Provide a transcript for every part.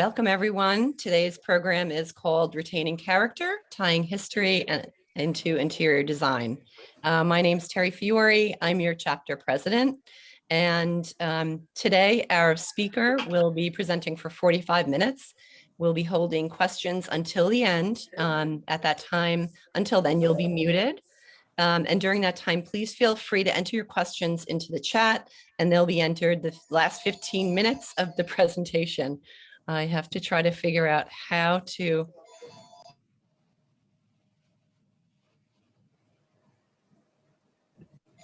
Welcome, everyone. Today's program is called Retaining Character, Tying History into Interior Design. My name is Terry Fiore. I'm your chapter president. And today our speaker will be presenting for 45 minutes. We'll be holding questions until the end. At that time, until then, you'll be muted. And during that time, please feel free to enter your questions into the chat, and they'll be entered the last 15 minutes of the presentation. I have to try to figure out how to.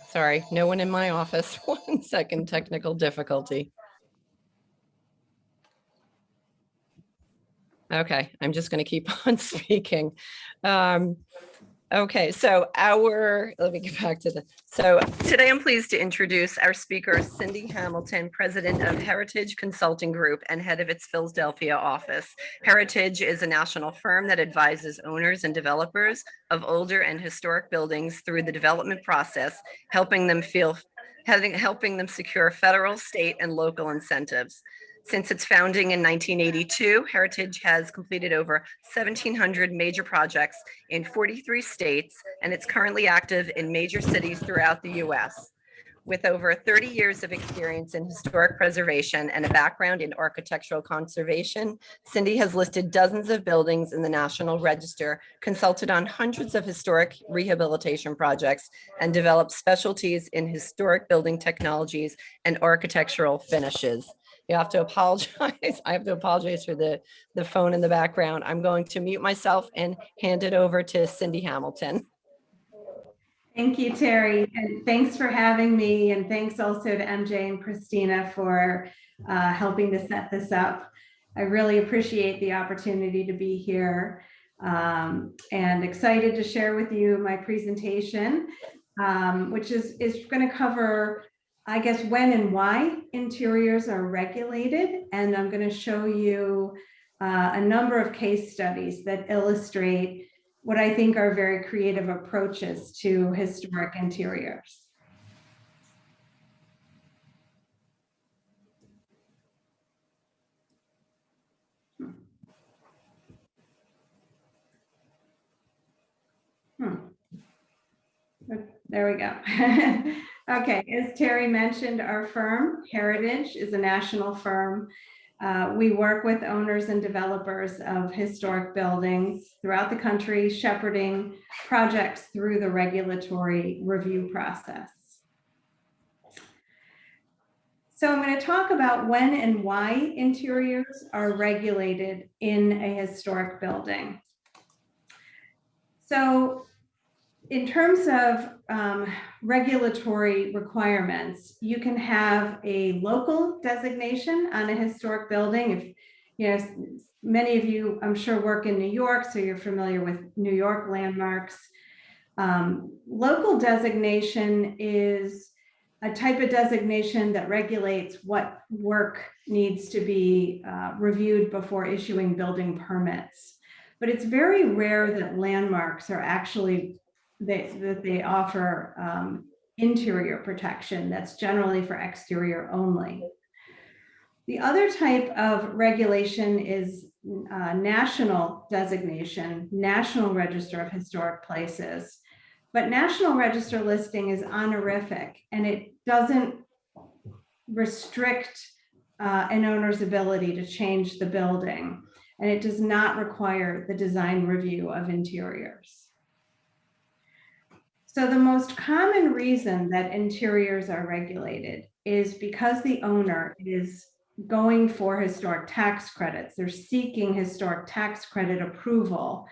Sorry, no one in my office. 1 second, technical difficulty. Okay, I'm just going to keep on speaking. Okay, so let me get back to so today I'm pleased to introduce our speaker, Cindy Hamilton, president of Heritage Consulting Group and head of its Philadelphia office. Heritage is a national firm that advises owners and developers of older and historic buildings through the development process, helping them secure federal, state, and local incentives. Since its founding in 1982, Heritage has completed over 1,700 major projects in 43 states, and it's currently active in major cities throughout the U.S. With over 30 years of experience in historic preservation and a background in architectural conservation, Cindy has listed dozens of buildings in the National Register, consulted on hundreds of historic rehabilitation projects, and developed specialties in historic building technologies and architectural finishes. You have to apologize. I have to apologize for the phone in the background. I'm going to mute myself and hand it over to Cindy Hamilton. Thank you, Terry, and thanks for having me, and thanks also to MJ and Christina for helping to set this up. I really appreciate the opportunity to be here and excited to share with you my presentation, which is going to cover, I guess, when and why interiors are regulated, and I'm going to show you a number of case studies that illustrate what I think are very creative approaches to historic interiors. There we go. Okay, as Terry mentioned, our firm, Heritage, is a national firm. We work with owners and developers of historic buildings throughout the country, shepherding projects through the regulatory review process. So I'm going to talk about when and why interiors are regulated in a historic building. So in terms of regulatory requirements, you can have a local designation on a historic building. If many of you, I'm sure, work in New York, so you're familiar with New York landmarks. Local designation is a type of designation that regulates what work needs to be reviewed before issuing building permits. But it's very rare that landmarks are actually that they offer interior protection. That's generally for exterior only. The other type of regulation is national designation, National Register of Historic Places. But National Register listing is honorific, and it doesn't restrict an owner's ability to change the building, and it does not require the design review of interiors. So the most common reason that interiors are regulated is because the owner is going for historic tax credits. They're seeking historic tax credit approval,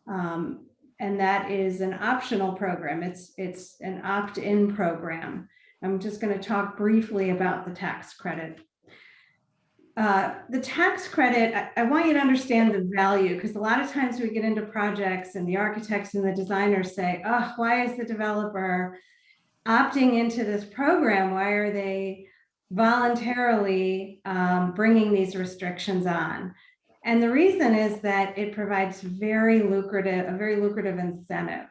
and that is an optional program. It's an opt-in program. I'm just going to talk briefly about the tax credit. The tax credit, I want you to understand the value, because a lot of times we get into projects and the architects and the designers say, oh, why is the developer opting into this program? Why are they voluntarily bringing these restrictions on? And the reason is that it provides a very lucrative incentive.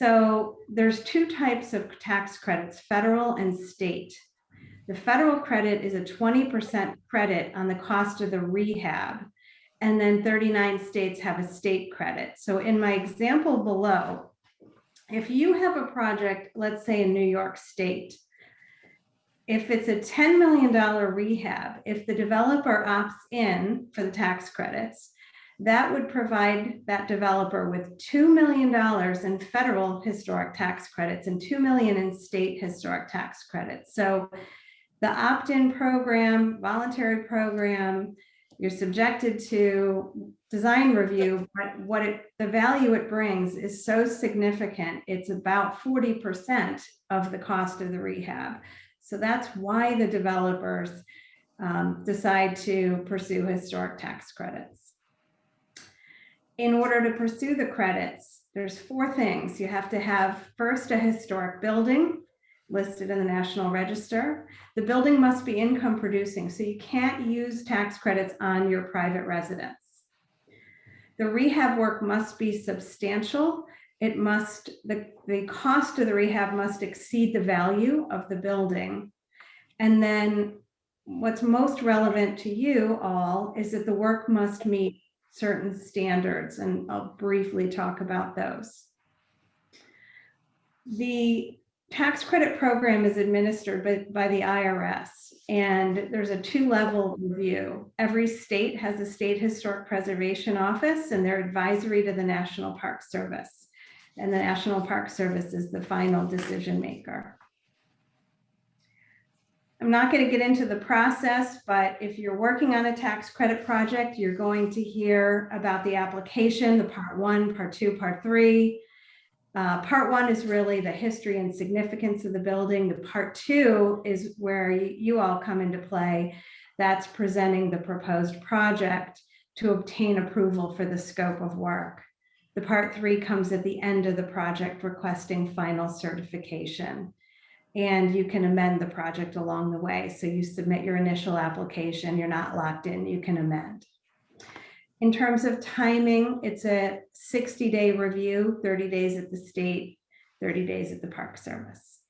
So there's two types of tax credits, federal and state. The federal credit is a 20% credit on the cost of the rehab, and then 39 states have a state credit. So in my example below, if you have a project, let's say in New York State, if it's a $10 million rehab, if the developer opts in for the tax credits, that would provide that developer with $2 million in federal historic tax credits and $2 million in state historic tax credits. So the opt-in program, voluntary program, you're subjected to design review, but the value it brings is so significant. It's about 40% of the cost of the rehab. So that's why the developers decide to pursue historic tax credits. In order to pursue the credits, there's 4 things. You have to have first a historic building listed in the National Register. The building must be income producing, so you can't use tax credits on your private residence. The rehab work must be substantial. It must, the cost of the rehab must exceed the value of the building. And then what's most relevant to you all is that the work must meet certain standards, and I'll briefly talk about those. The tax credit program is administered by the IRS, and there's a 2-level review. Every state has a state historic preservation office, and they're advisory to the National Park Service. And the National Park Service is the final decision maker. I'm not going to get into the process, but if you're working on a tax credit project, you're going to hear about the application, the part 1, part 2, part 3. Part 1 is really the history and significance of the building. The part 2 is where you all come into play. That's presenting the proposed project to obtain approval for the scope of work. The part 3 comes at the end of the project, requesting final certification. And you can amend the project along the way. So you submit your initial application, you're not locked in, you can amend. In terms of timing, it's a 60-day review, 30 days at the state, 30 days at the Park Service.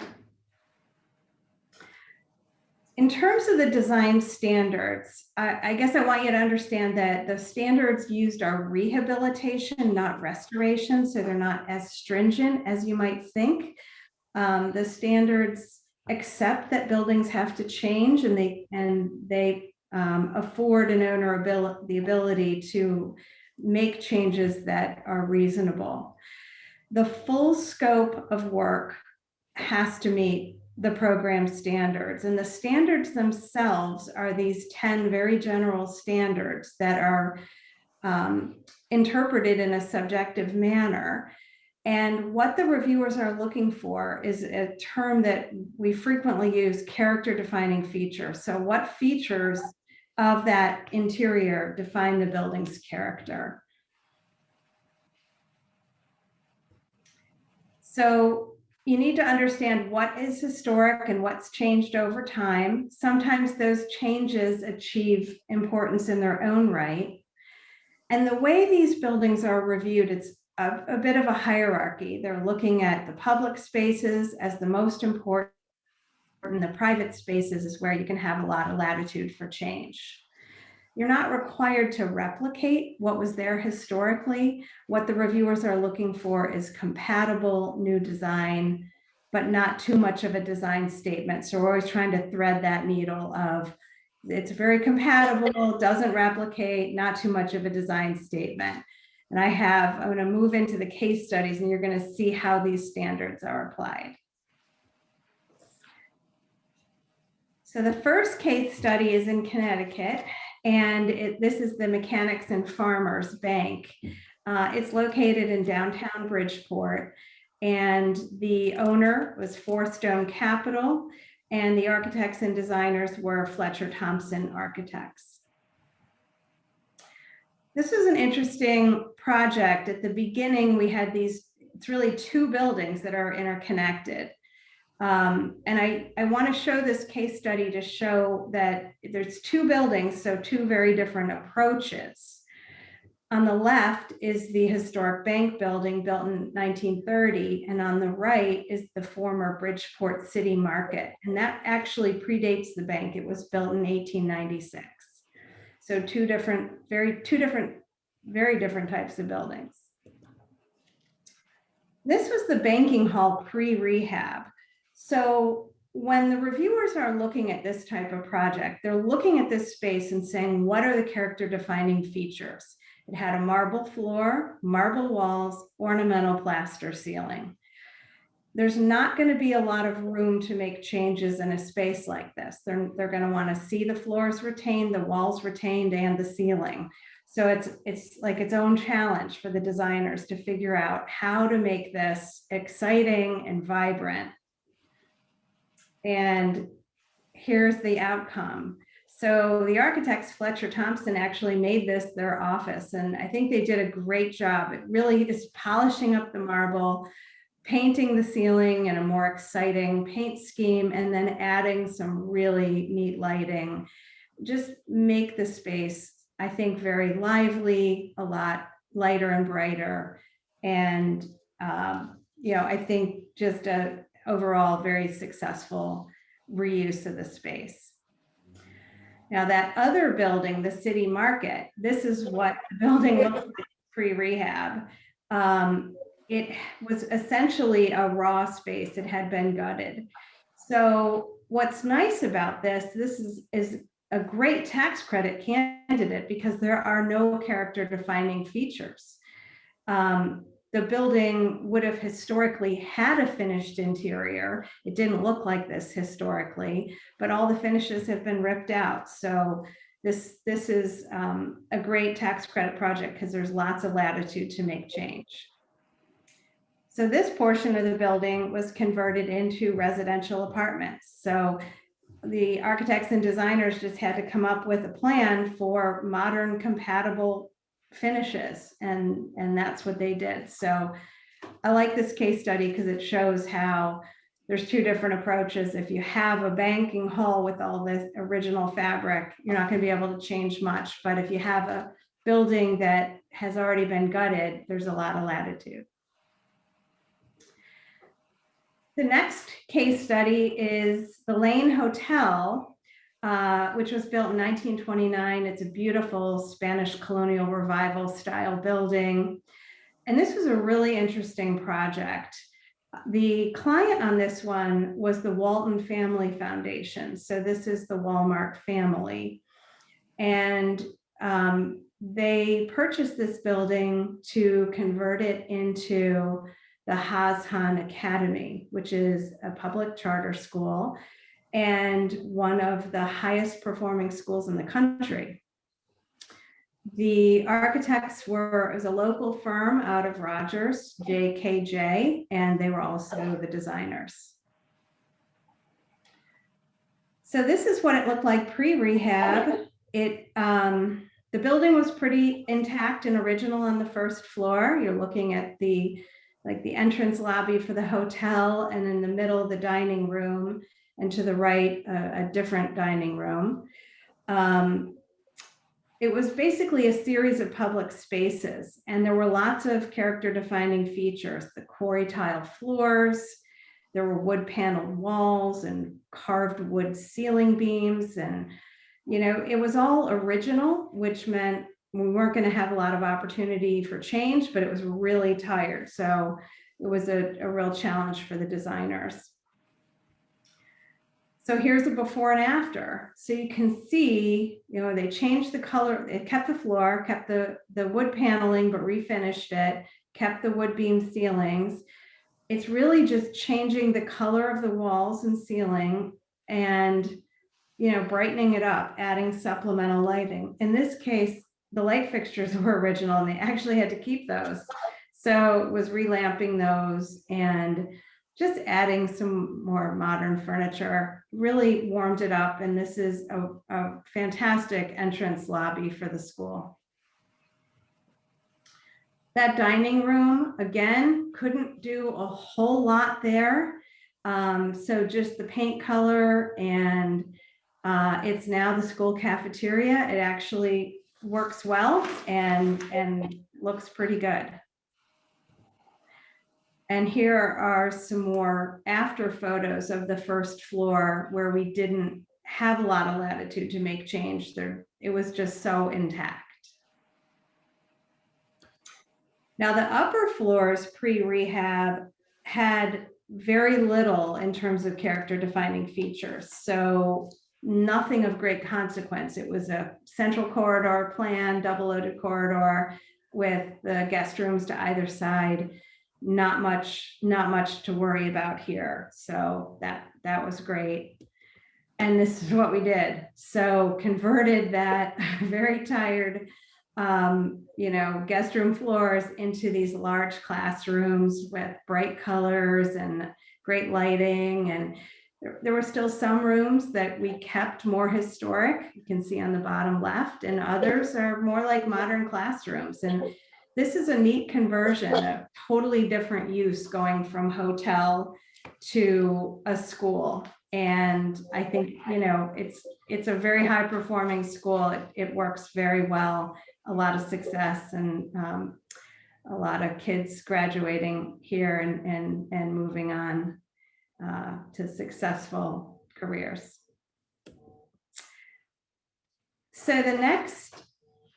In terms of the design standards, I guess I want you to understand that the standards used are rehabilitation, not restoration, so they're not as stringent as you might think. The standards accept that buildings have to change, and they afford an owner the ability to make changes that are reasonable. The full scope of work has to meet the program standards, and the standards themselves are these 10 very general standards that are interpreted in a subjective manner. And what the reviewers are looking for is a term that we frequently use, character defining features. So what features of that interior define the building's character? So you need to understand what is historic and what's changed over time. Sometimes those changes achieve importance in their own right. And the way these buildings are reviewed, it's a bit of a hierarchy. They're looking at the public spaces as the most important. The private spaces is where you can have a lot of latitude for change. You're not required to replicate what was there historically. What the reviewers are looking for is compatible new design, but not too much of a design statement. So we're always trying to thread that needle of it's very compatible, doesn't replicate, not too much of a design statement. And I'm going to move into the case studies, and you're going to see how these standards are applied. So the first case study is in Connecticut, and this is the Mechanics and Farmers Bank. It's located in downtown Bridgeport, and the owner was Four Stone Capital, and the architects and designers were Fletcher Thompson Architects. This was an interesting project. At the beginning, we had it's really 2 buildings that are interconnected. And I want to show this case study to show that there's 2 buildings, so 2 very different approaches. On the left is the historic bank building built in 1930, and on the right is the former Bridgeport City Market, and that actually predates the bank. It was built in 1896. So two very different types of buildings. This was the banking hall pre-rehab. So when the reviewers are looking at this type of project, they're looking at this space and saying, what are the character defining features? It had a marble floor, marble walls, ornamental plaster ceiling. There's not going to be a lot of room to make changes in a space like this. They're going to want to see the floors retained, the walls retained, and the ceiling. So it's like its own challenge for the designers to figure out how to make this exciting and vibrant. And here's the outcome. So the architects, Fletcher Thompson, actually made this their office, and I think they did a great job. It really is polishing up the marble, painting the ceiling in a more exciting paint scheme, and then adding some really neat lighting. Just make the space, I think, very lively, a lot lighter and brighter. And, I think just a overall very successful reuse of the space. Now that other building, the City Market, this is what the building looked like pre-rehab. It was essentially a raw space. It had been gutted. So what's nice about this is a great tax credit candidate because there are no character defining features. The building would have historically had a finished interior. It didn't look like this historically, but all the finishes have been ripped out. So this is a great tax credit project because there's lots of latitude to make change. So this portion of the building was converted into residential apartments. So the architects and designers just had to come up with a plan for modern compatible finishes, and that's what they did. So I like this case study because it shows how there's two different approaches. If you have a banking hall with all this original fabric, you're not going to be able to change much. But if you have a building that has already been gutted, there's a lot of latitude. The next case study is the Lane Hotel, which was built in 1929. It's a beautiful Spanish colonial revival style building. And this was a really interesting project. The client on this one was the Walton Family Foundation. So this is the Walmart family. And they purchased this building to convert it into the HAAS Academy, which is a public charter school and one of the highest performing schools in the country. The architects were a local firm out of Rogers, JKJ, and they were also the designers. So this is what it looked like pre-rehab. The building was pretty intact and original on the first floor. You're looking at the entrance lobby for the hotel, and in the middle, the dining room, and to the right, a different dining room. It was basically a series of public spaces, and there were lots of character defining features, the quarry tile floors, there were wood paneled walls and carved wood ceiling beams. And, it was all original, which meant we weren't going to have a lot of opportunity for change, but it was really tired. So it was a real challenge for the designers. So here's a before and after. So you can see, they changed the color. It kept the floor, kept the wood paneling, but refinished it, kept the wood beam ceilings. It's really just changing the color of the walls and ceiling and, brightening it up, adding supplemental lighting. In this case, the light fixtures were original and they actually had to keep those. So it was relamping those and just adding some more modern furniture, really warmed it up. And this is a fantastic entrance lobby for the school. That dining room, again, couldn't do a whole lot there. So just the paint color, and it's now the school cafeteria. It actually works well and looks pretty good. And here are some more after photos of the first floor where we didn't have a lot of latitude to make change there. It was just so intact. Now the upper floors pre-rehab had very little in terms of character defining features. So nothing of great consequence. It was a central corridor plan, double loaded corridor with the guest rooms to either side. Not much to worry about here. So that was great. And this is what we did. So converted that very tired, guest room floors into these large classrooms with bright colors and great lighting. And there were still some rooms that we kept more historic. You can see on the bottom left, and others are more like modern classrooms. And this is a neat conversion, a totally different use going from hotel to a school. And I think, it's a very high performing school. It works very well, a lot of success, and a lot of kids graduating here and moving on to successful careers. So the next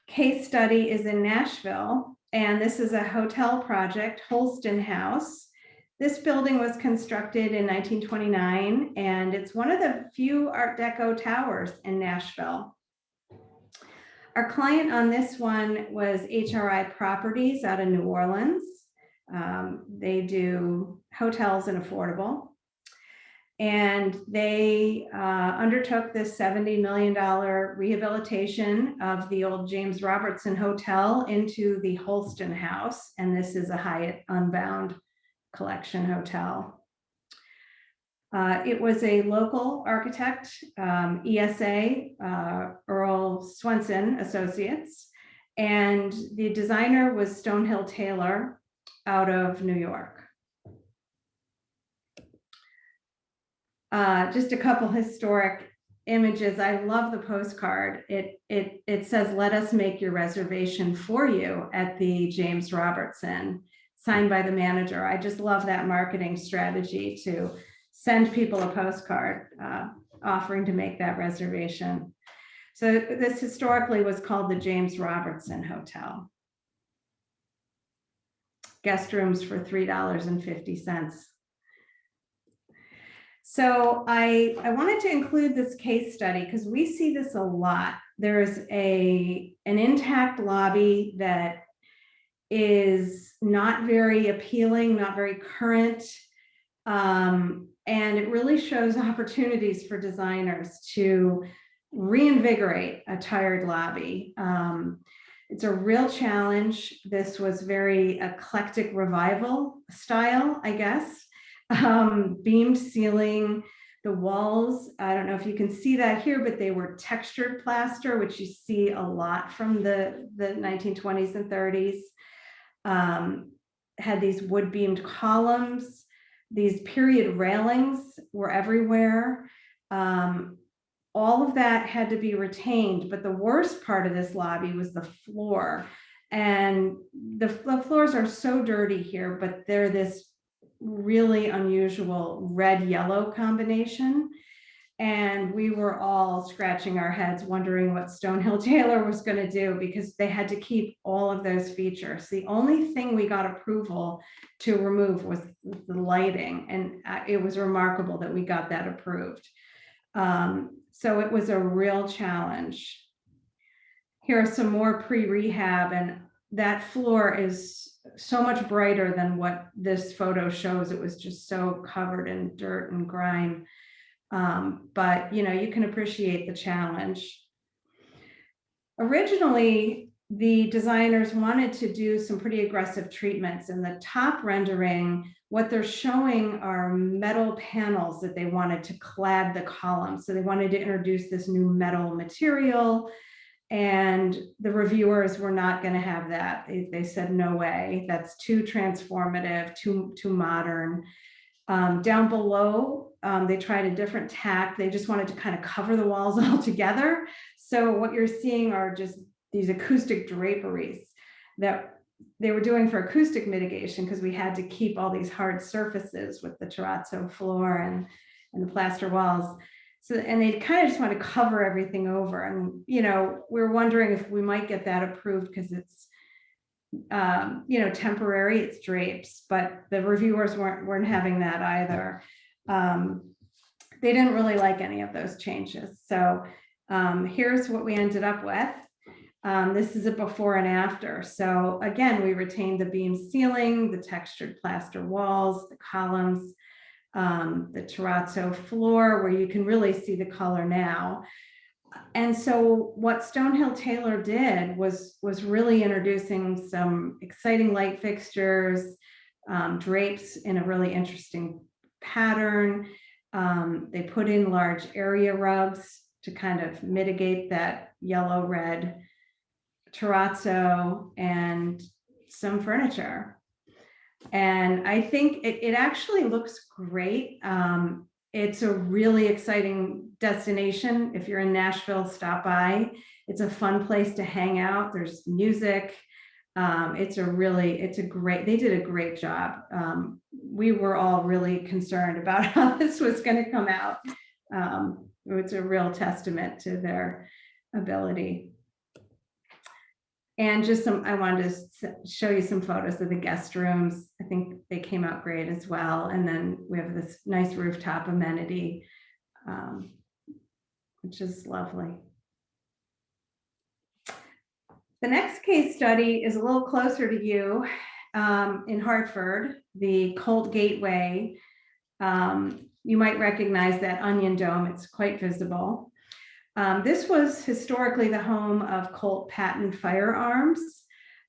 case study is in Nashville, and this is a hotel project, HOLSTON House. This building was constructed in 1929, and it's one of the few Art Deco towers in Nashville. Our client on this one was HRI Properties out of New Orleans. They do hotels and affordable. And they undertook this $70 million rehabilitation of the old James Robertson Hotel into the Holston House. And this is a Hyatt Unbound Collection hotel. It was a local architect, ESA, Earl Swenson Associates, and the designer was Stonehill Taylor out of New York. Just a couple historic images. I love the postcard. It says, "Let us make your reservation for you" at the James Robertson, signed by the manager. I just love that marketing strategy to send people a postcard offering to make that reservation. So this historically was called the James Robertson Hotel. Guest rooms for $3.50. So I wanted to include this case study because we see this a lot. There's an intact lobby that is not very appealing, not very current, and it really shows opportunities for designers to reinvigorate a tired lobby. It's a real challenge. This was very eclectic revival style, I guess. Beamed ceiling, the walls, I don't know if you can see that here, but they were textured plaster, which you see a lot from the 1920s and 30s. Had these wood beamed columns. These period railings were everywhere. All of that had to be retained, but the worst part of this lobby was the floor. And the floors are so dirty here, but they're this really unusual red-yellow combination. And we were all scratching our heads wondering what Stonehill Taylor was going to do, because they had to keep all of those features. The only thing we got approval to remove was the lighting, and it was remarkable that we got that approved. So it was a real challenge. Here are some more pre-rehab, and that floor is so much brighter than what this photo shows. It was just so covered in dirt and grime. But you can appreciate the challenge. Originally, the designers wanted to do some pretty aggressive treatments. In the top rendering, what they're showing are metal panels that they wanted to clad the columns. So they wanted to introduce this new metal material, and the reviewers were not going to have that. They said, no way, that's too transformative, too modern. Down below, they tried a different tack. They just wanted to kind of cover the walls altogether. So what you're seeing are just these acoustic draperies that they were doing for acoustic mitigation, because we had to keep all these hard surfaces with the terrazzo floor and the plaster walls. So, and they kind of just want to cover everything over. And, you know, we're wondering if we might get that approved because it's, you know, temporary, it's drapes, but the reviewers weren't having that either. They didn't really like any of those changes. So here's what we ended up with. This is a before and after. So again, we retained the beam ceiling, the textured plaster walls, the columns, the terrazzo floor, where you can really see the color now. And so what Stonehill Taylor did was really introducing some exciting light fixtures, drapes in a really interesting pattern. They put in large area rugs to kind of mitigate that yellow-red terrazzo, and some furniture. And I think it actually looks great. It's a really exciting destination. If you're in Nashville, stop by. It's a fun place to hang out. There's music. They did a great job. We were all really concerned about how this was going to come out. It's a real testament to their ability. And just I wanted to show you some photos of the guest rooms. I think they came out great as well. And then we have this nice rooftop amenity, which is lovely. The next case study is a little closer to you, in Hartford, the COLT Gateway. You might recognize that onion dome. It's quite visible. This was historically the home of Colt Patton Firearms,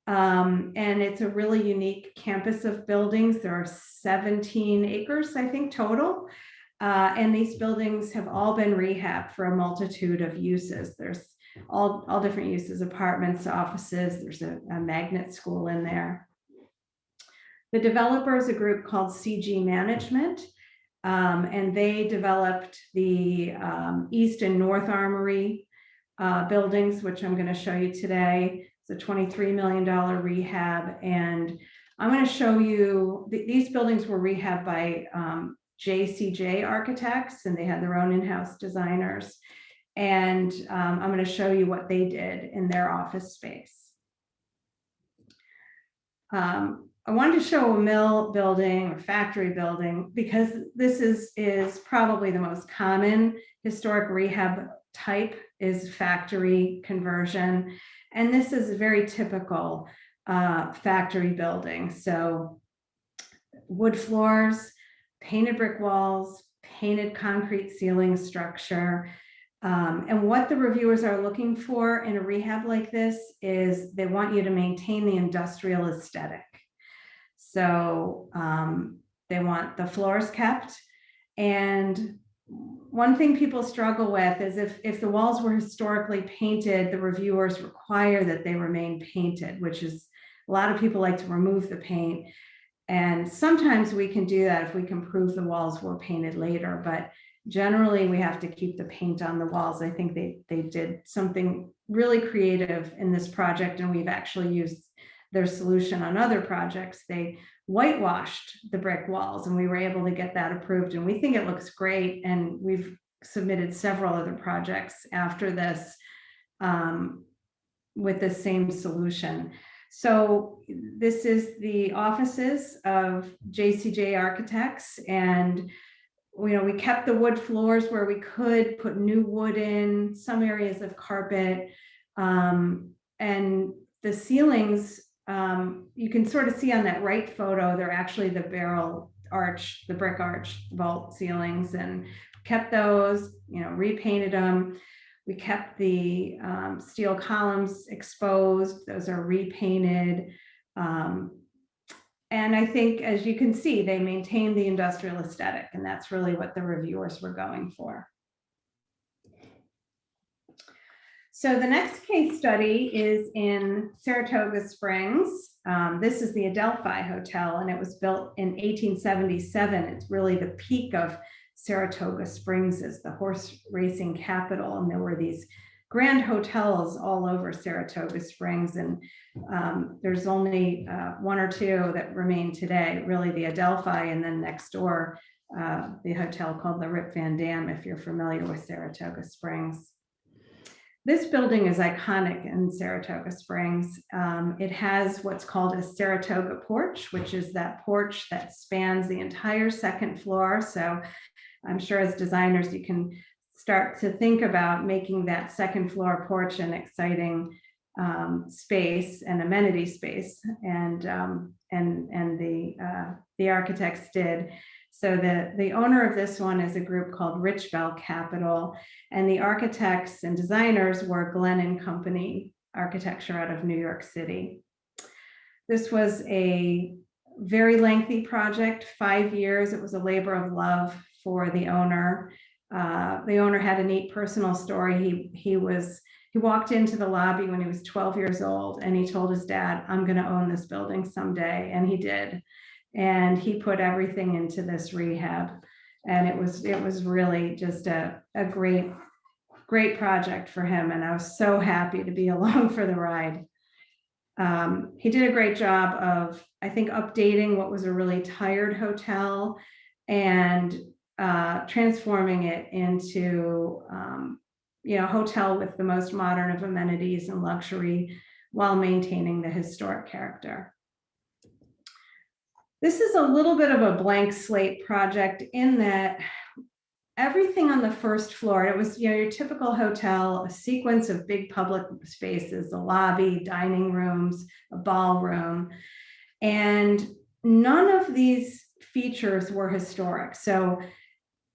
and it's a really unique campus of buildings. There are 17 acres, I think, total, and these buildings have all been rehabbed for a multitude of uses. There's all different uses, apartments, offices. There's a magnet school in there. The developer is a group called CG Management. And they developed the East and North Armory buildings, which I'm going to show you today. It's a $23 million rehab. And I'm going to show you, these buildings were rehabbed by JCJ architects, and they had their own in-house designers. And I'm going to show you what they did in their office space. I wanted to show a mill building or factory building because this is probably the most common historic rehab type, is factory conversion. And this is a very typical factory building. So wood floors, painted brick walls, painted concrete ceiling structure. And what the reviewers are looking for in a rehab like this is they want you to maintain the industrial aesthetic. So they want the floors kept. And one thing people struggle with is if the walls were historically painted, the reviewers require that they remain painted, which is, a lot of people like to remove the paint. And sometimes we can do that if we can prove the walls were painted later, but generally we have to keep the paint on the walls. I think they did something really creative in this project, and we've actually used their solution on other projects. They whitewashed the brick walls, and we were able to get that approved, and we think it looks great. And we've submitted several other projects after this with the same solution. So this is the offices of JCJ Architects, and we kept the wood floors where we could, put new wood in, some areas of carpet, and the ceilings, you can sort of see on that right photo, they're actually the barrel arch, the brick arch vault ceilings, and kept those, repainted them. We kept the steel columns exposed, those are repainted. And I think, as you can see, they maintained the industrial aesthetic, and that's really what the reviewers were going for. So the next case study is in Saratoga Springs. This is the ADELPHI Hotel, and it was built in 1877. It's really the peak of Saratoga Springs as the horse racing capital, and there were these grand hotels all over Saratoga Springs, and there's only one or two that remain today, really the ADELPHI, and then next door, the hotel called the Rip Van Dam, if you're familiar with Saratoga Springs. This building is iconic in Saratoga Springs. It has what's called a Saratoga porch, which is that porch that spans the entire second floor. So I'm sure as designers, you can start to think about making that second floor porch an exciting space and amenity space. And the architects did. So the owner of this one is a group called Richbell Capital, and the architects and designers were Glenn & Company Architecture out of New York City. This was a very lengthy project, 5 years. It was a labor of love for the owner. The owner had a neat personal story. He walked into the lobby when he was 12 years old, and he told his dad, "I'm going to own this building someday," and he did. And he put everything into this rehab, and it was really just a great project for him. And I was so happy to be along for the ride. He did a great job of, I think, updating what was a really tired hotel and transforming it into a hotel with the most modern of amenities and luxury while maintaining the historic character. This is a little bit of a blank slate project in that everything on the first floor, it was your typical hotel, a sequence of big public spaces, a lobby, dining rooms, a ballroom, and none of these features were historic. So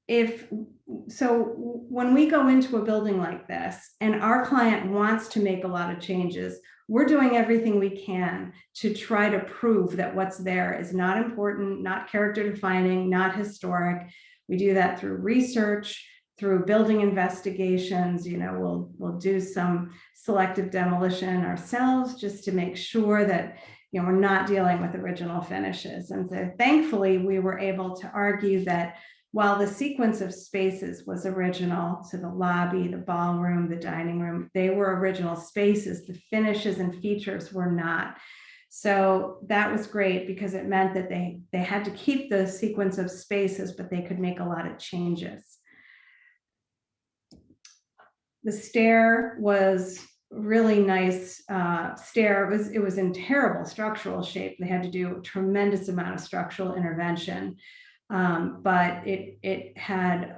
when we go into a building like this and our client wants to make a lot of changes, we're doing everything we can to try to prove that what's there is not important, not character defining, not historic. We do that through research, through building investigations. We'll do some selective demolition ourselves just to make sure that we're not dealing with original finishes. And so thankfully, we were able to argue that while the sequence of spaces was original, so the lobby, the ballroom, the dining room, they were original spaces, the finishes and features were not. So that was great because it meant that they had to keep the sequence of spaces, but they could make a lot of changes. The stair was really nice stair. It was in terrible structural shape. They had to do a tremendous amount of structural intervention. But it had,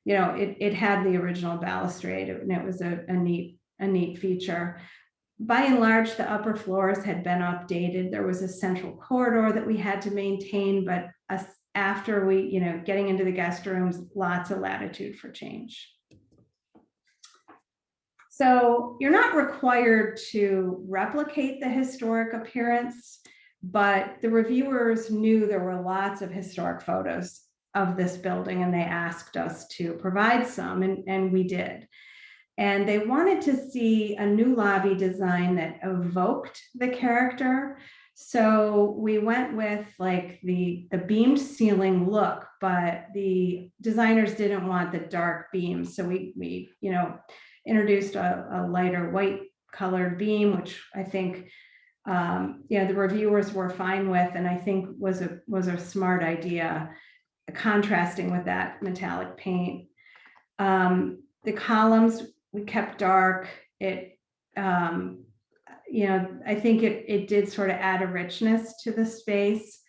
it had the original balustrade, and it was a neat feature. By and large, the upper floors had been updated. There was a central corridor that we had to maintain, but after we, getting into the guest rooms, lots of latitude for change. So you're not required to replicate the historic appearance, but the reviewers knew there were lots of historic photos of this building, and they asked us to provide some, and we did. And they wanted to see a new lobby design that evoked the character. So we went with like the beamed ceiling look, but the designers didn't want the dark beams. So we introduced a lighter white colored beam, which I think the reviewers were fine with, and I think was a smart idea, contrasting with that metallic paint. The columns we kept dark. I think it did sort of add a richness to the space.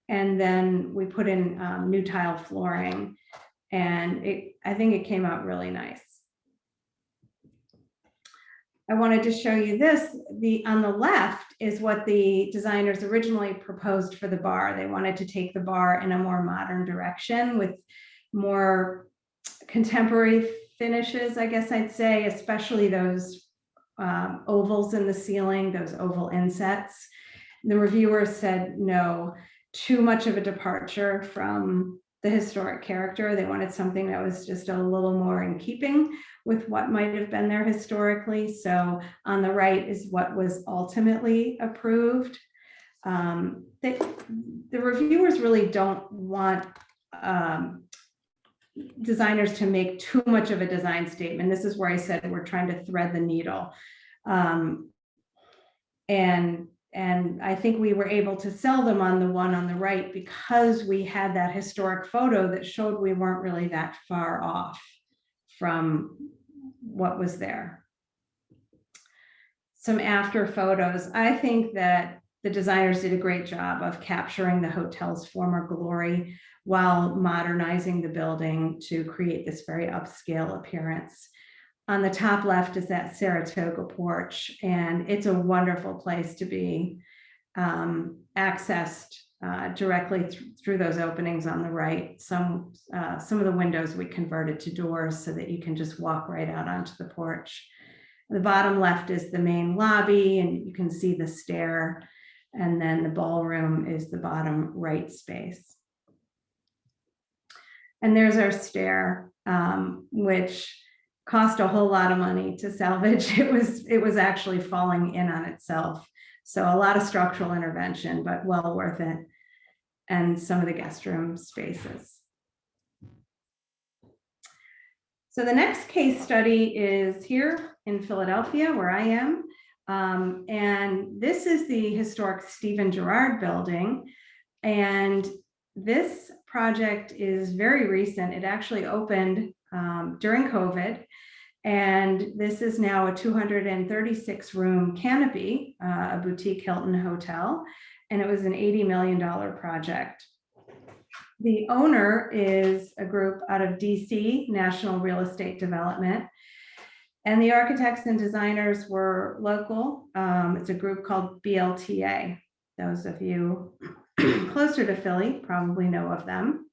And then we put in new tile flooring, and I think it came out really nice. I wanted to show you this. On the left is what the designers originally proposed for the bar. They wanted to take the bar in a more modern direction with more contemporary finishes, I guess I'd say, especially those ovals in the ceiling, those oval insets. The reviewers said, no, too much of a departure from the historic character. They wanted something that was just a little more in keeping with what might have been there historically. So on the right is what was ultimately approved. The reviewers really don't want designers to make too much of a design statement. This is where I said we're trying to thread the needle. And I think we were able to sell them on the one on the right because we had that historic photo that showed we weren't really that far off from what was there. Some after photos. I think that the designers did a great job of capturing the hotel's former glory while modernizing the building to create this very upscale appearance. On the top left is that Saratoga porch, and it's a wonderful place to be, accessed directly through those openings on the right. Some of the windows we converted to doors so that you can just walk right out onto the porch. The bottom left is the main lobby, and you can see the stair, and then the ballroom is the bottom right space. And there's our stair, which cost a whole lot of money to salvage. It was actually falling in on itself. So a lot of structural intervention, but well worth it. And some of the guest room spaces. So the next case study is here in Philadelphia, where I am. And this is the historic Stephen Girard building. And this project is very recent. It actually opened during COVID. And this is now a 236 room canopy, a boutique Hilton hotel. And it was an $80 million project. The owner is a group out of DC, National Real Estate Development. And the architects and designers were local. It's a group called BLTA. Those of you closer to Philly probably know of them.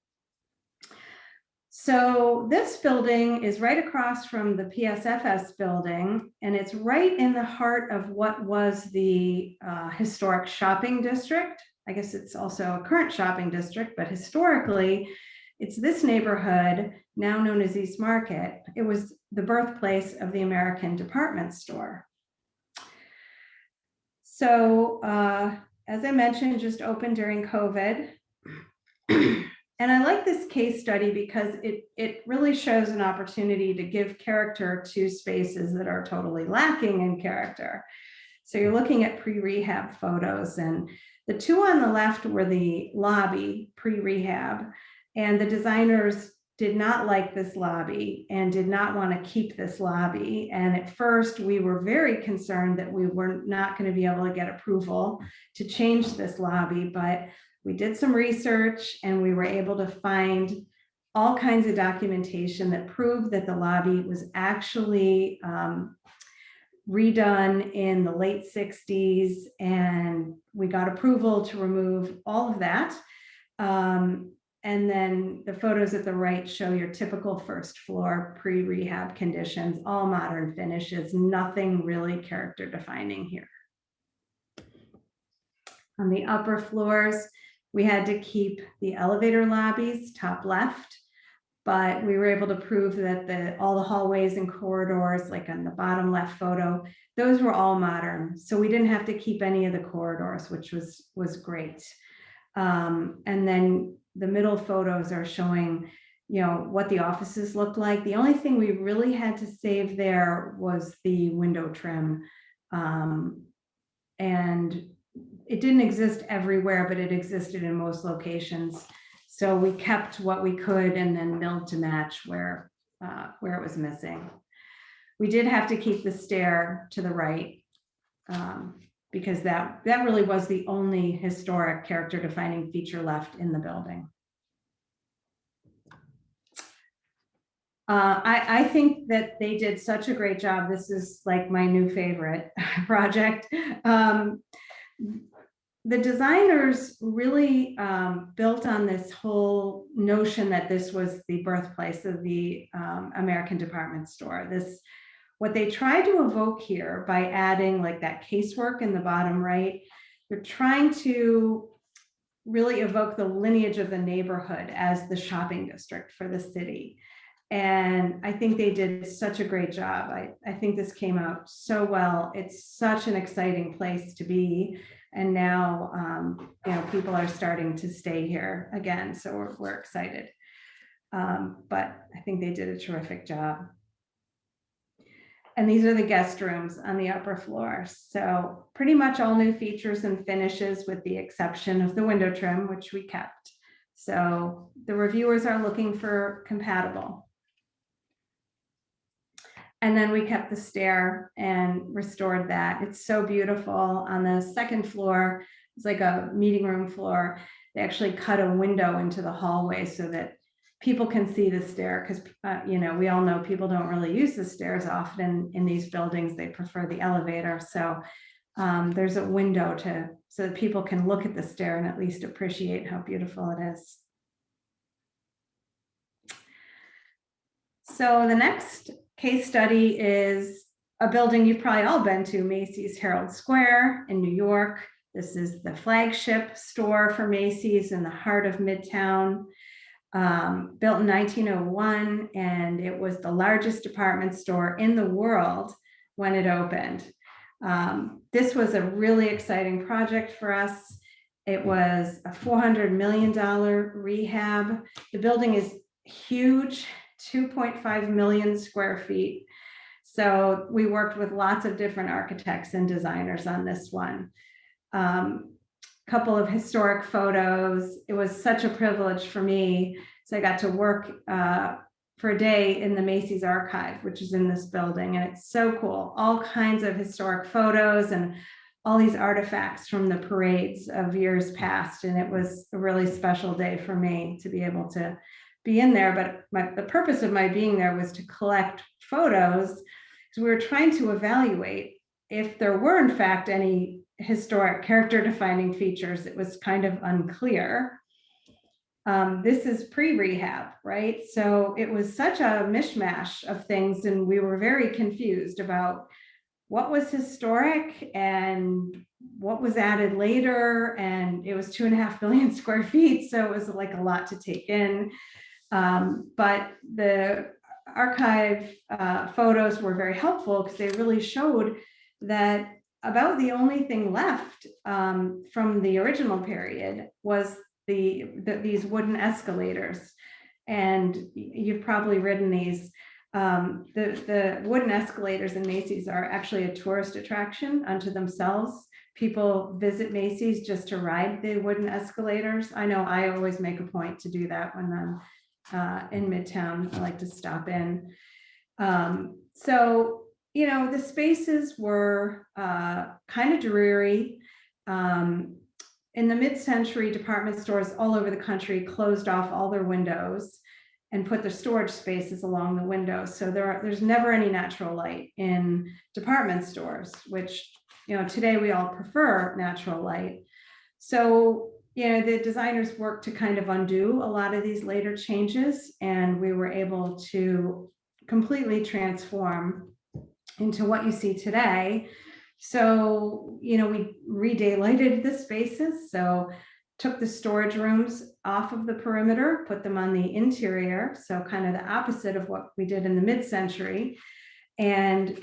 So this building is right across from the PSFS building, and it's right in the heart of what was the historic shopping district. I guess it's also a current shopping district, but historically, it's this neighborhood, now known as East Market. It was the birthplace of the American department store. So as I mentioned, just opened during COVID. And I like this case study because it really shows an opportunity to give character to spaces that are totally lacking in character. So you're looking at pre-rehab photos, and the two on the left were the lobby pre-rehab, and the designers did not like this lobby and did not want to keep this lobby. And at first we were very concerned that we were not going to be able to get approval to change this lobby, but we did some research and we were able to find all kinds of documentation that proved that the lobby was actually redone in the late 60s, and we got approval to remove all of that. And then the photos at the right show your typical first floor pre-rehab conditions, all modern finishes, nothing really character defining here. On the upper floors, we had to keep the elevator lobbies top left, but we were able to prove that all the hallways and corridors, like on the bottom left photo, those were all modern. So we didn't have to keep any of the corridors, which was great. And then the middle photos are showing, you know, what the offices looked like. The only thing we really had to save there was the window trim. And it didn't exist everywhere, but it existed in most locations. So we kept what we could and then milled to match where it was missing. We did have to keep the stair to the right because that really was the only historic character defining feature left in the building. I think that they did such a great job. This is like my new favorite project. The designers really built on this whole notion that this was the birthplace of the American department store. What they tried to evoke here by adding like that casework in the bottom right, they're trying to really evoke the lineage of the neighborhood as the shopping district for the city. And I think they did such a great job. I think this came out so well. It's such an exciting place to be. And now, you know, people are starting to stay here again. So we're excited. But I think they did a terrific job. And these are the guest rooms on the upper floor. So pretty much all new features and finishes with the exception of the window trim, which we kept. So the reviewers are looking for compatible. And then we kept the stair and restored that. It's so beautiful. On the second floor, it's like a meeting room floor. They actually cut a window into the hallway so that people can see the stair, because you know, we all know people don't really use the stairs often in these buildings. They prefer the elevator. So there's a window so that people can look at the stair and at least appreciate how beautiful it is. So the next case study is a building you've probably all been to, Macy's Herald Square in New York. This is the flagship store for Macy's in the heart of Midtown. Built in 1901, and it was the largest department store in the world when it opened. This was a really exciting project for us. It was a $400 million rehab. The building is huge, 2.5 million square feet. So we worked with lots of different architects and designers on this one. Couple of historic photos. It was such a privilege for me. So I got to work for a day in the Macy's archive, which is in this building. And it's so cool. All kinds of historic photos and all these artifacts from the parades of years past. And it was a really special day for me to be able to be in there. But the purpose of my being there was to collect photos, because we were trying to evaluate if there were in fact any historic character defining features. It was kind of unclear. This is pre-rehab, right? So it was such a mishmash of things, and we were very confused about what was historic and what was added later. And it was 2.5 billion square feet, so it was like a lot to take in. But the archive photos were very helpful, because they really showed that about the only thing left from the original period was these wooden escalators. And you've probably ridden these. The wooden escalators in Macy's are actually a tourist attraction unto themselves. People visit Macy's just to ride the wooden escalators. I know I always make a point to do that when I'm in Midtown. I like to stop in. So, you know, the spaces were kind of dreary. In the mid-century, department stores all over the country closed off all their windows and put their storage spaces along the windows. So there's never any natural light in department stores, which, you know, today we all prefer natural light. So, you know, the designers worked to kind of undo a lot of these later changes, and we were able to completely transform into what you see today. So, you know, we re-daylighted the spaces. So took the storage rooms off of the perimeter, put them on the interior. So kind of the opposite of what we did in the mid-century, and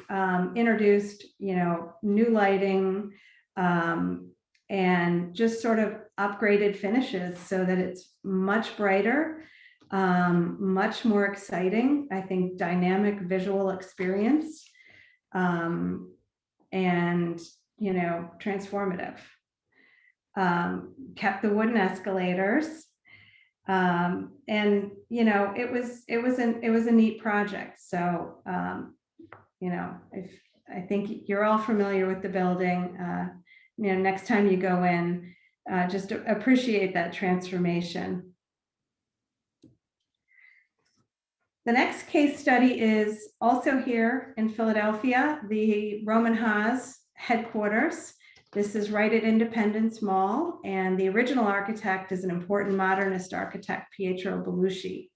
introduced, you know, new lighting and just sort of upgraded finishes so that it's much brighter, much more exciting, I think, dynamic visual experience. And, you know, transformative. Kept the wooden escalators. And, you know, it was a neat project. So, you know, I think you're all familiar with the building. You know, next time you go in, just appreciate that transformation. The next case study is also here in Philadelphia, the ROHM HAAS headquarters. This is right at Independence Mall, and the original architect is an important modernist architect, Pietro Belluschi.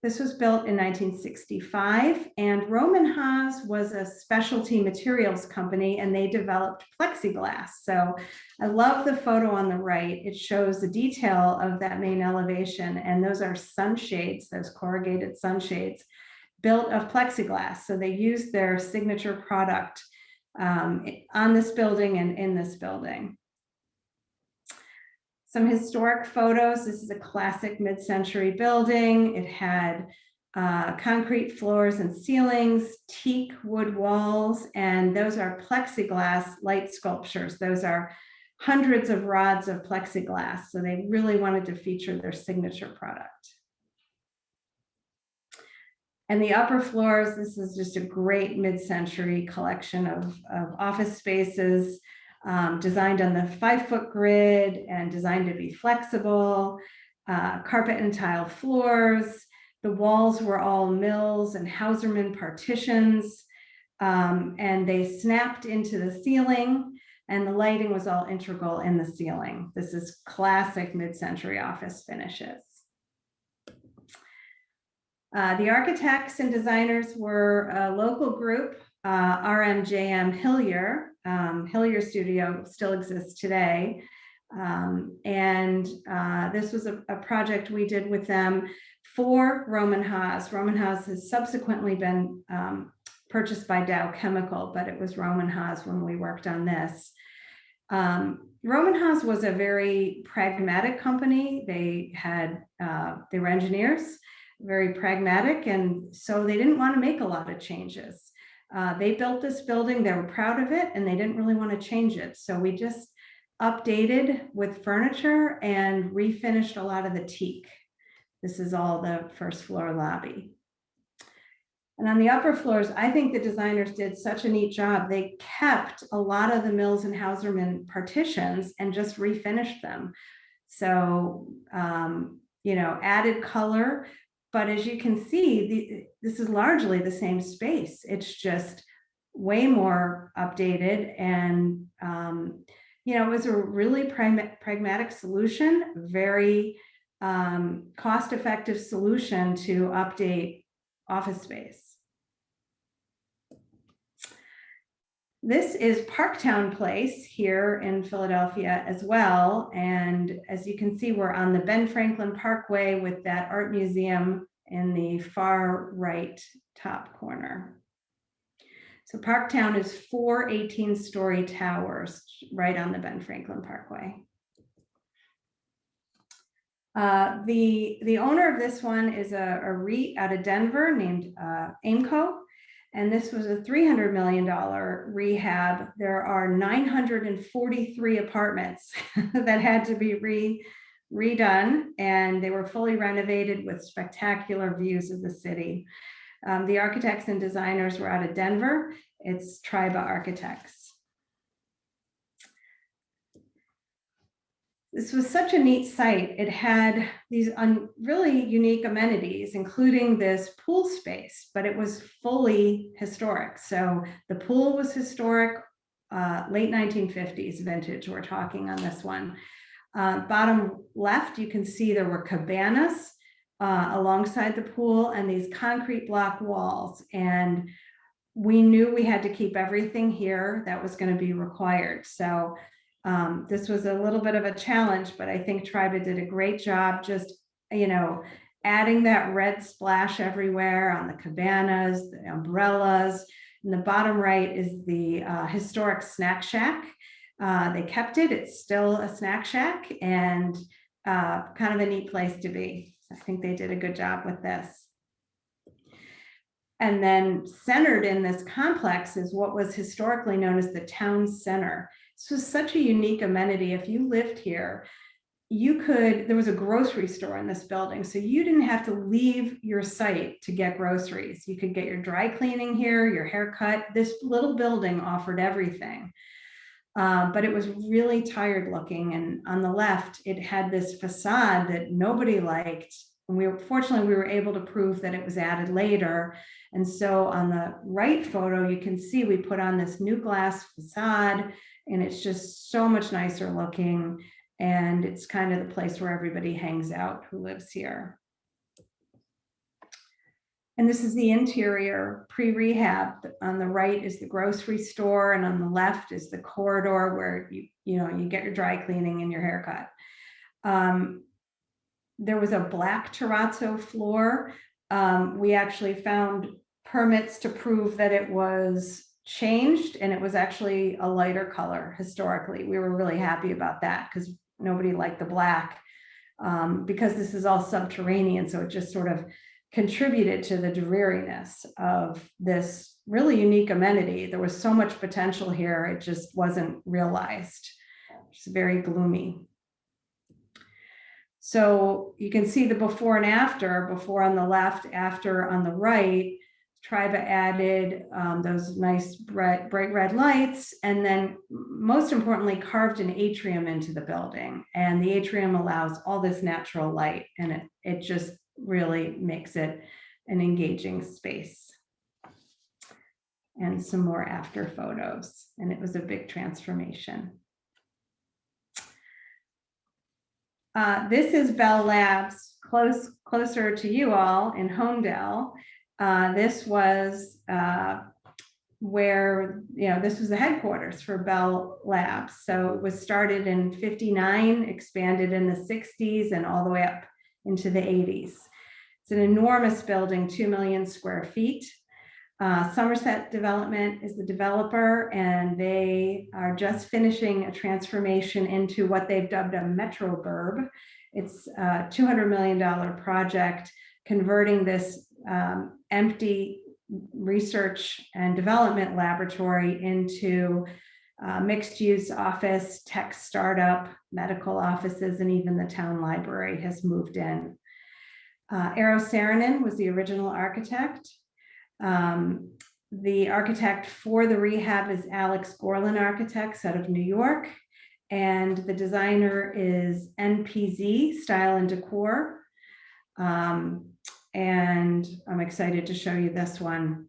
This was built in 1965, and ROHM HAAS was a specialty materials company, and they developed plexiglass. So I love the photo on the right. It shows the detail of that main elevation, and those are sunshades, those corrugated sunshades built of plexiglass. So they used their signature product on this building and in this building. Some historic photos. This is a classic mid-century building. It had concrete floors and ceilings, teak wood walls, and those are plexiglass light sculptures. Those are hundreds of rods of plexiglass. So they really wanted to feature their signature product. And the upper floors, this is just a great mid-century collection of office spaces designed on the 5-foot grid and designed to be flexible, carpet and tile floors. The walls were all Mills and Hauserman partitions, and they snapped into the ceiling, and the lighting was all integral in the ceiling. This is classic mid-century office finishes. The architects and designers were a local group, RMJM Hillier. Hillier Studio still exists today. This was a project we did with them for ROHM HAAS. ROHM HAAS has subsequently been purchased by Dow Chemical, but it was ROHM HAAS when we worked on this. ROHM HAAS was a very pragmatic company. They were engineers, very pragmatic, and so they didn't want to make a lot of changes. They built this building, they were proud of it, and they didn't really want to change it. So we just updated with furniture and refinished a lot of the teak. This is all the first floor lobby. And on the upper floors, I think the designers did such a neat job. They kept a lot of the Mills and Hauserman partitions and just refinished them. So, added color. But as you can see, this is largely the same space. It's just way more updated. And, it was a really pragmatic solution, very cost-effective solution to update office space. This is Parktown Place here in Philadelphia as well. And as you can see, we're on the Ben Franklin Parkway with that art museum in the far right top corner. So Parktown is 4 18-story towers right on the Ben Franklin Parkway. The owner of this one is a REIT out of Denver named Aimco. And this was a $300 million rehab. There are 943 apartments that had to be redone, and they were fully renovated with spectacular views of the city. The architects and designers were out of Denver. It's Triba Architects. This was such a neat site. It had these really unique amenities, including this pool space, but it was fully historic. So the pool was historic, late 1950s vintage, we're talking on this one. Bottom left, you can see there were cabanas alongside the pool and these concrete block walls. And we knew we had to keep everything here that was going to be required. So this was a little bit of a challenge, but I think Triba did a great job just, adding that red splash everywhere on the cabanas, the umbrellas. In the bottom right is the historic snack shack. They kept it. It's still a snack shack and kind of a neat place to be. I think they did a good job with this. And then centered in this complex is what was historically known as the town center. This was such a unique amenity. If you lived here, there was a grocery store in this building, so you didn't have to leave your site to get groceries. You could get your dry cleaning here, your haircut. This little building offered everything. But it was really tired looking. And on the left, it had this facade that nobody liked. And fortunately, we were able to prove that it was added later. And so on the right photo, you can see we put on this new glass facade, and it's just so much nicer looking. And it's kind of the place where everybody hangs out who lives here. And this is the interior pre-rehab. On the right is the grocery store, and on the left is the corridor where you get your dry cleaning and your haircut. There was a black terrazzo floor. We actually found permits to prove that it was changed, and it was actually a lighter color historically. We were really happy about that because nobody liked the black because this is all subterranean. So it just sort of contributed to the dreariness of this really unique amenity. There was so much potential here, it just wasn't realized. It's very gloomy. So you can see the before and after, before on the left, after on the right. Triba added those nice bright red lights, and then most importantly, carved an atrium into the building. And the atrium allows all this natural light, and it just really makes it an engaging space. And some more after photos, and it was a big transformation. This is Bell Labs, closer to you all in HOLMDEL. This was where, this was the headquarters for Bell Labs. So it was started in '59, expanded in the '60s, and all the way up into the '80s. It's an enormous building, 2 million square feet. Somerset Development is the developer, and they are just finishing a transformation into what they've dubbed a metroburb. It's a $200 million project converting this empty research and development laboratory into mixed-use office, tech startup, medical offices, and even the town library has moved in. Eero Saarinen was the original architect. The architect for the rehab is Alex Gorlin Architects out of New York, and the designer is NPZ Style and Decor. And I'm excited to show you this one.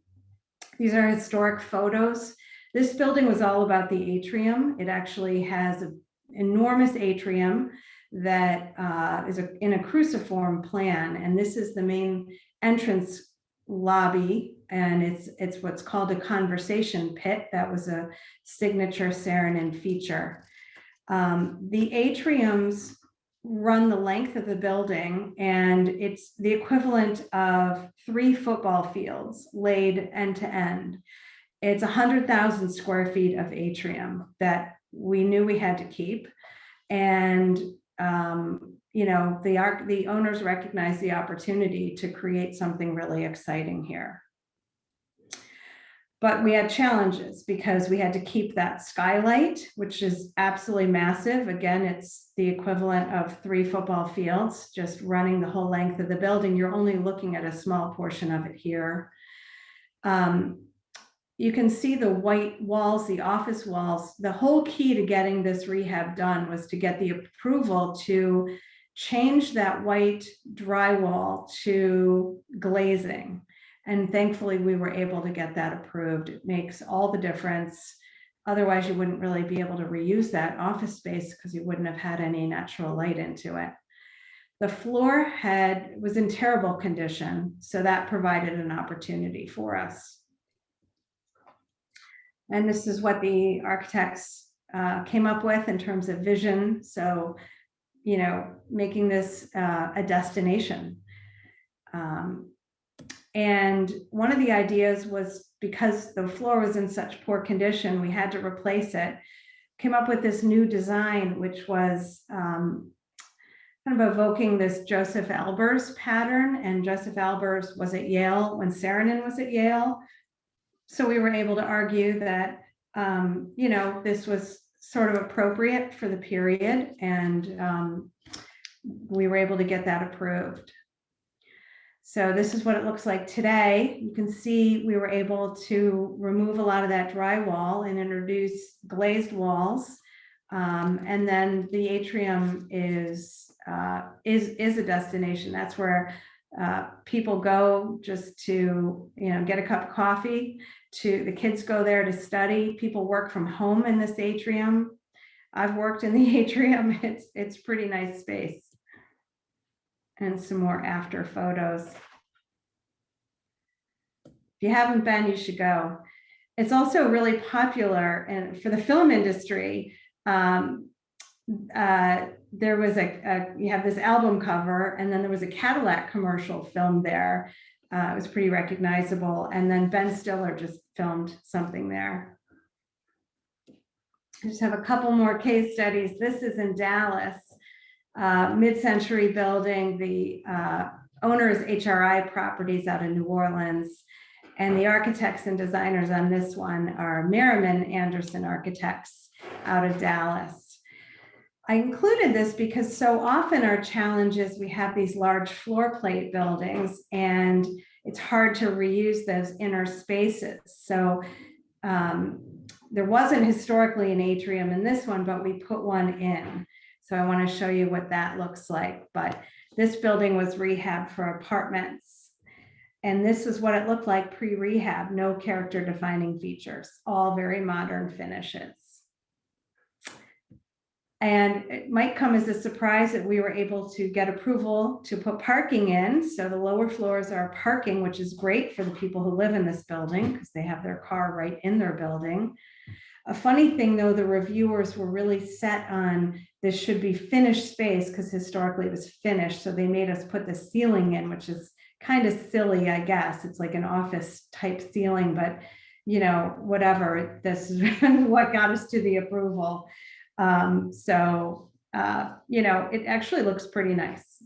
These are historic photos. This building was all about the atrium. It actually has an enormous atrium that is in a cruciform plan, and this is the main entrance lobby, and it's what's called a conversation pit. That was a signature Saarinen feature. The atriums run the length of the building, and it's the equivalent of 3 football fields laid end to end. It's 100,000 square feet of atrium that we knew we had to keep, and the owners recognized the opportunity to create something really exciting here. But we had challenges because we had to keep that skylight, which is absolutely massive. Again, it's the equivalent of 3 football fields, just running the whole length of the building. You're only looking at a small portion of it here. You can see the white walls, the office walls. The whole key to getting this rehab done was to get the approval to change that white drywall to glazing. And thankfully, we were able to get that approved. It makes all the difference. Otherwise, you wouldn't really be able to reuse that office space because you wouldn't have had any natural light into it. The floor was in terrible condition, so that provided an opportunity for us. And this is what the architects came up with in terms of vision. So, making this a destination. And one of the ideas was, because the floor was in such poor condition, we had to replace it. Came up with this new design, which was kind of evoking this Joseph Albers pattern. And Joseph Albers was at Yale when Saarinen was at Yale. So we were able to argue that, this was sort of appropriate for the period, and we were able to get that approved. So this is what it looks like today. You can see we were able to remove a lot of that drywall and introduce glazed walls. And then the atrium is a destination. That's where people go just to get a cup of coffee. The kids go there to study. People work from home in this atrium. I've worked in the atrium. It's pretty nice space. And some more after photos. If you haven't been, you should go. It's also really popular, and for the film industry, there was you have this album cover, and then there was a Cadillac commercial filmed there. It was pretty recognizable, and then Ben Stiller just filmed something there. I just have a couple more case studies. This is in Dallas, mid-century building. The owner is HRI Properties out of New Orleans. And the architects and designers on this one are Merriman Anderson Architects out of Dallas. I included this because so often our challenge is we have these large floor plate buildings and it's hard to reuse those inner spaces. So there wasn't historically an atrium in this one, but we put one in. So I want to show you what that looks like. But this building was rehabbed for apartments. And this is what it looked like pre-rehab, no character defining features, all very modern finishes. And it might come as a surprise that we were able to get approval to put parking in. So the lower floors are parking, which is great for the people who live in this building because they have their car right in their building. A funny thing though, the reviewers were really set on this should be finished space because historically it was finished. So they made us put the ceiling in, which is kind of silly, I guess. It's like an office type ceiling, but you know, whatever, this is what got us to the approval. You know, it actually looks pretty nice.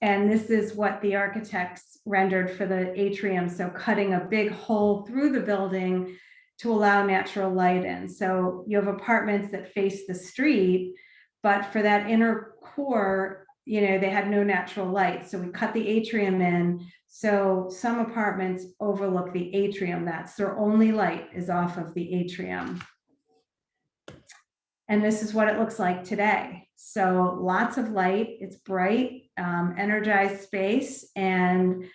And this is what the architects rendered for the atrium. So cutting a big hole through the building to allow natural light in. So you have apartments that face the street, but for that inner core, you know, they had no natural light. So we cut the atrium in. So some apartments overlook the atrium. That's their only light is off of the atrium. And this is what it looks like today. So lots of light, it's bright, energized space, and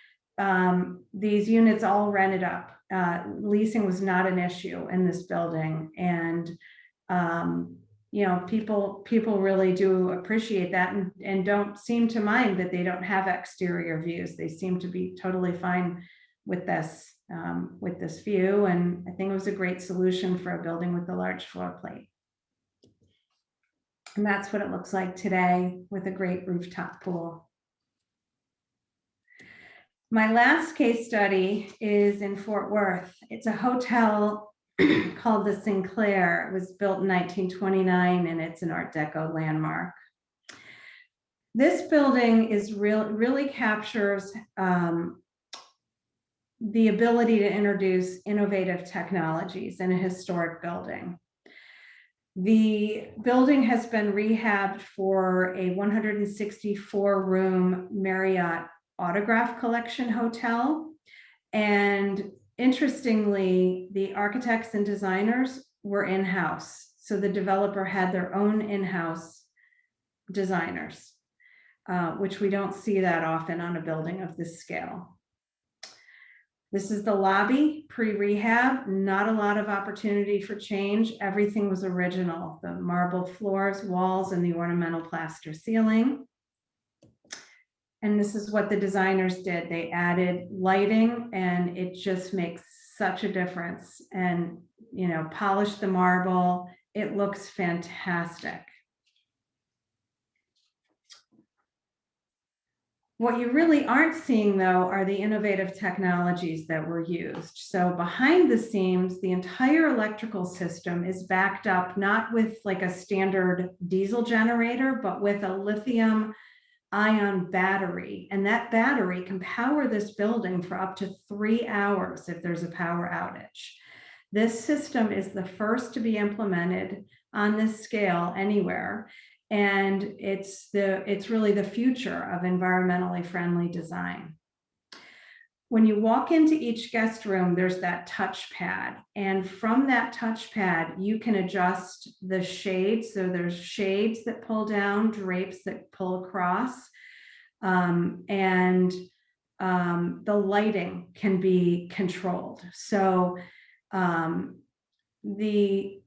these units all rented up. Leasing was not an issue in this building. And, you know, people really do appreciate that and don't seem to mind that they don't have exterior views. They seem to be totally fine with this view. And I think it was a great solution for a building with a large floor plate. And that's what it looks like today with a great rooftop pool. My last case study is in Fort Worth. It's a hotel called the Sinclair. It was built in 1929 and it's an Art Deco landmark. This building is really captures the ability to introduce innovative technologies in a historic building. The building has been rehabbed for a 164-room Marriott Autograph Collection hotel. And interestingly, the architects and designers were in-house. So the developer had their own in-house designers, which we don't see that often on a building of this scale. This is the lobby, pre-rehab, not a lot of opportunity for change. Everything was original, the marble floors, walls, and the ornamental plaster ceiling. And this is what the designers did. They added lighting and it just makes such a difference. And, you know, polished the marble. It looks fantastic. What you really aren't seeing, though, are the innovative technologies that were used. So behind the scenes, the entire electrical system is backed up, not with like a standard diesel generator, but with a lithium-ion battery. And that battery can power this building for up to 3 hours if there's a power outage. This system is the first to be implemented on this scale anywhere. And it's really the future of environmentally friendly design. When you walk into each guest room, there's that touchpad. And from that touchpad, you can adjust the shades. So there's shades that pull down, drapes that pull across, and the lighting can be controlled. So the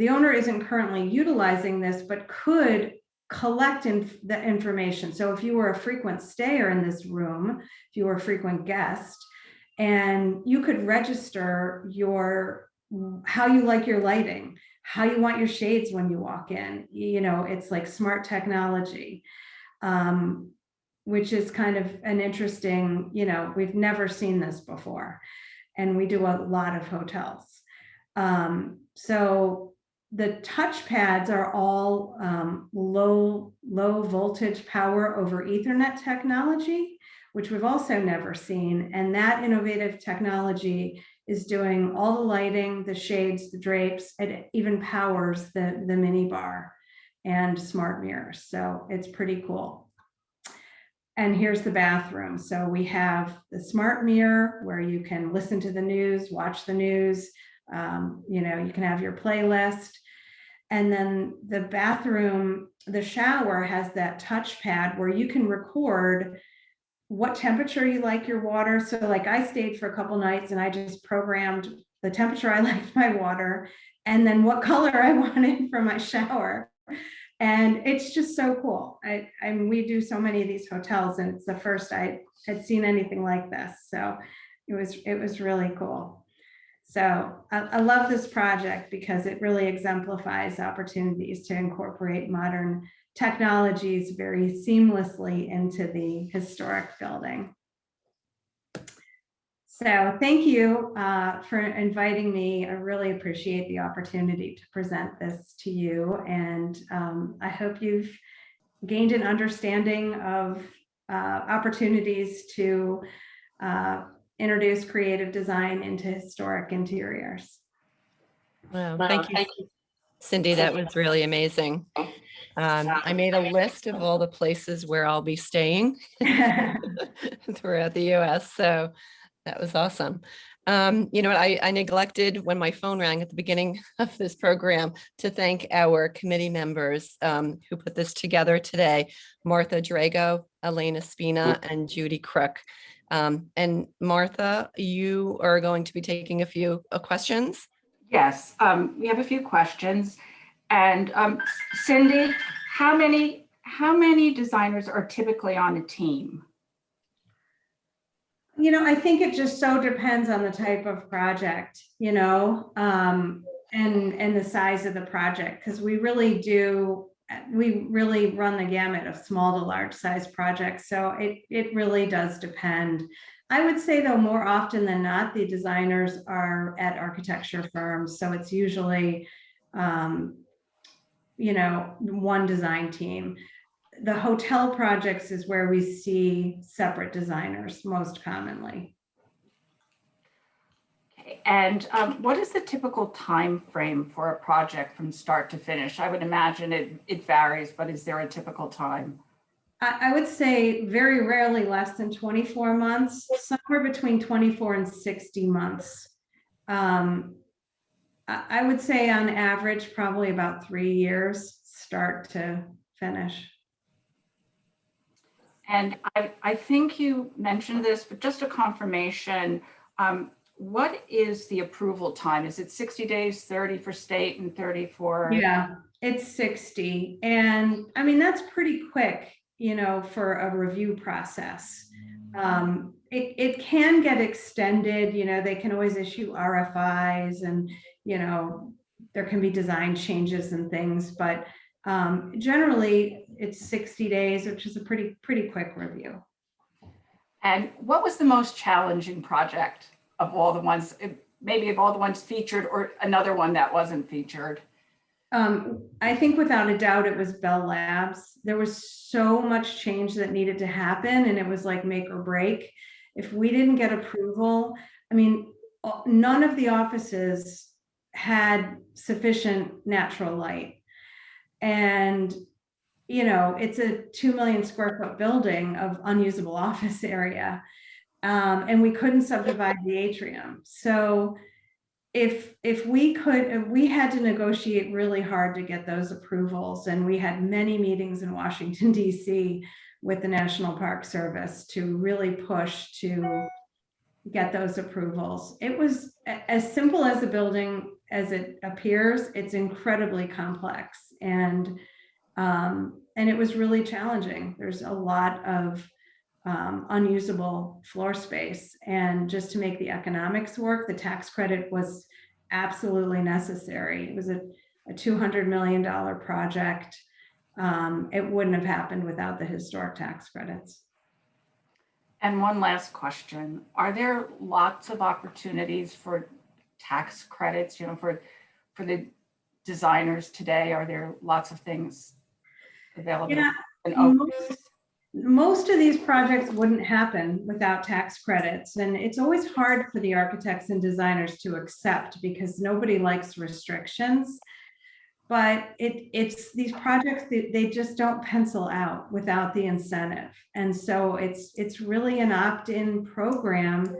owner isn't currently utilizing this, but could collect the information. So if you were a frequent stayer in this room, if you were a frequent guest, and you could register how you like your lighting, how you want your shades when you walk in, you know, it's like smart technology, which is kind of an interesting, you know, we've never seen this before. And we do a lot of hotels. So the touch pads are all low voltage power over Ethernet technology, which we've also never seen. And that innovative technology is doing all the lighting, the shades, the drapes. It even powers the mini bar and smart mirrors. So it's pretty cool. And here's the bathroom. So we have the smart mirror where you can listen to the news, watch the news. You know, you can have your playlist. And then the bathroom, the shower has that touchpad where you can record what temperature you like your water. So like I stayed for a couple nights and I just programmed the temperature I liked my water and then what color I wanted for my shower. And it's just so cool. I mean, we do so many of these hotels and it's the first I had seen anything like this. So it was really cool. So I love this project because it really exemplifies opportunities to incorporate modern technologies very seamlessly into the historic building. So thank you for inviting me. I really appreciate the opportunity to present this to you. And I hope you've gained an understanding of opportunities to introduce creative design into historic interiors. Wow, thank you, Cindy. That was really amazing. I made a list of all the places where I'll be staying throughout the US. So that was awesome. You know what, I neglected when my phone rang at the beginning of this program to thank our committee members who put this together today, Martha Drago, Elena Spina, and Judy Crook. And Martha, you are going to be taking a few questions. Yes, we have a few questions. And Cindy, how many designers are typically on a team? You know, I think it just so depends on the type of project, you know, and the size of the project, because we really run the gamut of small to large size projects. So it really does depend. I would say though, more often than not, the designers are at architecture firms. So it's usually, you know, one design team. The hotel projects is where we see separate designers most commonly. Okay. And what is the typical time frame for a project from start to finish? I would imagine it varies, but is there a typical time? I would say very rarely less than 24 months, somewhere between 24 and 60 months. I would say on average, probably about 3 years, start to finish. And I think you mentioned this, but just a confirmation, what is the approval time? Is it 60 days, 30 for state and 30 for? Yeah, it's 60. And I mean, that's pretty quick, you know, for a review process. It can get extended, you know, they can always issue RFIs and, you know, there can be design changes and things, but generally it's 60 days, which is a pretty quick review. And what was the most challenging project of all the ones, maybe of all the ones featured or another one that wasn't featured? I think without a doubt it was Bell Labs. There was so much change that needed to happen and it was like make or break. If we didn't get approval, I mean, none of the offices had sufficient natural light. And, you know, it's a 2 million square foot building of unusable office area. And we couldn't subdivide the atrium. So if we had to negotiate really hard to get those approvals, and we had many meetings in Washington, D.C. with the National Park Service to really push to get those approvals. It was as simple as a building as it appears. It's incredibly complex, and it was really challenging. There's a lot of unusable floor space, and just to make the economics work, the tax credit was absolutely necessary. It was a $200 million project. It wouldn't have happened without the historic tax credits. And one last question, are there lots of opportunities for tax credits, you know, for the designers today? Are there lots of things available? Yeah, And most of these projects wouldn't happen without tax credits. And it's always hard for the architects and designers to accept because nobody likes restrictions. But it's these projects, they just don't pencil out without the incentive. And so it's really an opt-in program,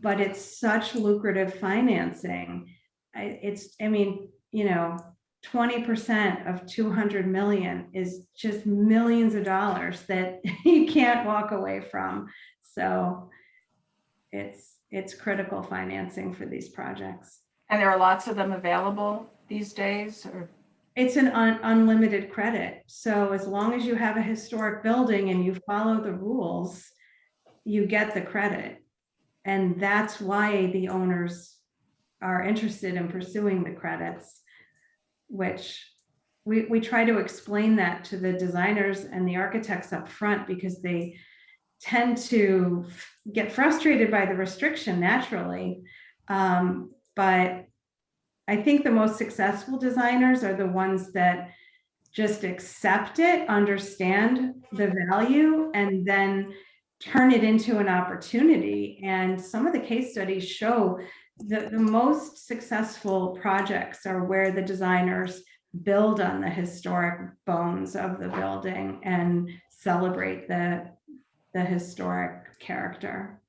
but it's such lucrative financing. I mean, you know, 20% of 200 million is just millions of dollars that you can't walk away from. So it's critical financing for these projects. and there are lots of them available these days, or? It's an unlimited credit. So as long as you have a historic building and you follow the rules, you get the credit. And that's why the owners are interested in pursuing the credits, which we try to explain that to the designers and the architects up front because they tend to get frustrated by the restriction naturally. But I think the most successful designers are the ones that just accept it, understand the value, and then turn it into an opportunity. And some of the case studies show that the most successful projects are where the designers build on the historic bones of the building and celebrate the historic character.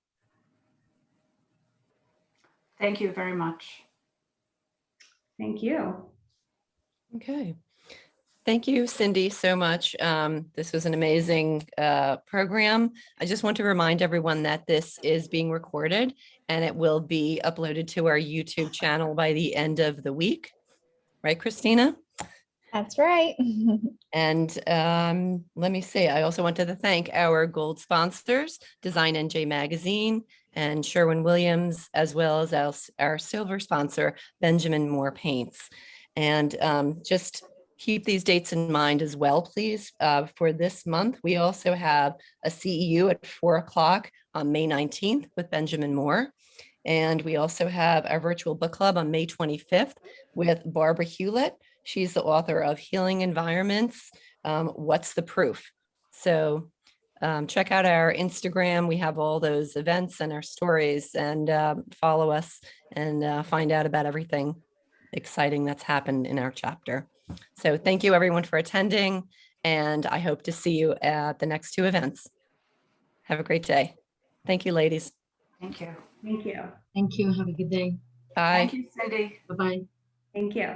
Thank you very much. Thank you. Okay. Thank you, Cindy, so much. This was an amazing program. I just want to remind everyone that this is being recorded and it will be uploaded to our YouTube channel by the end of the week. Right, Christina? That's right. And let me see, I also wanted to thank our gold sponsors, Design NJ Magazine and Sherwin-Williams, as well as our silver sponsor, Benjamin Moore Paints. And just keep these dates in mind as well, please. For this month, we also have a CEU at 4 o'clock on May 19th with Benjamin Moore. And we also have our virtual book club on May 25th with Barbara Hewlett. She's the author of Healing Environments, What's the Proof? So check out our Instagram. We have all those events and our stories, and follow us and find out about everything exciting that's happened in our chapter. So thank you everyone for attending, and I hope to see you at the next two events. Have a great day. Thank you, ladies. Thank you. Thank you. Thank you. Have a good day. Bye. Thank you, Cindy. Bye-bye. Thank you.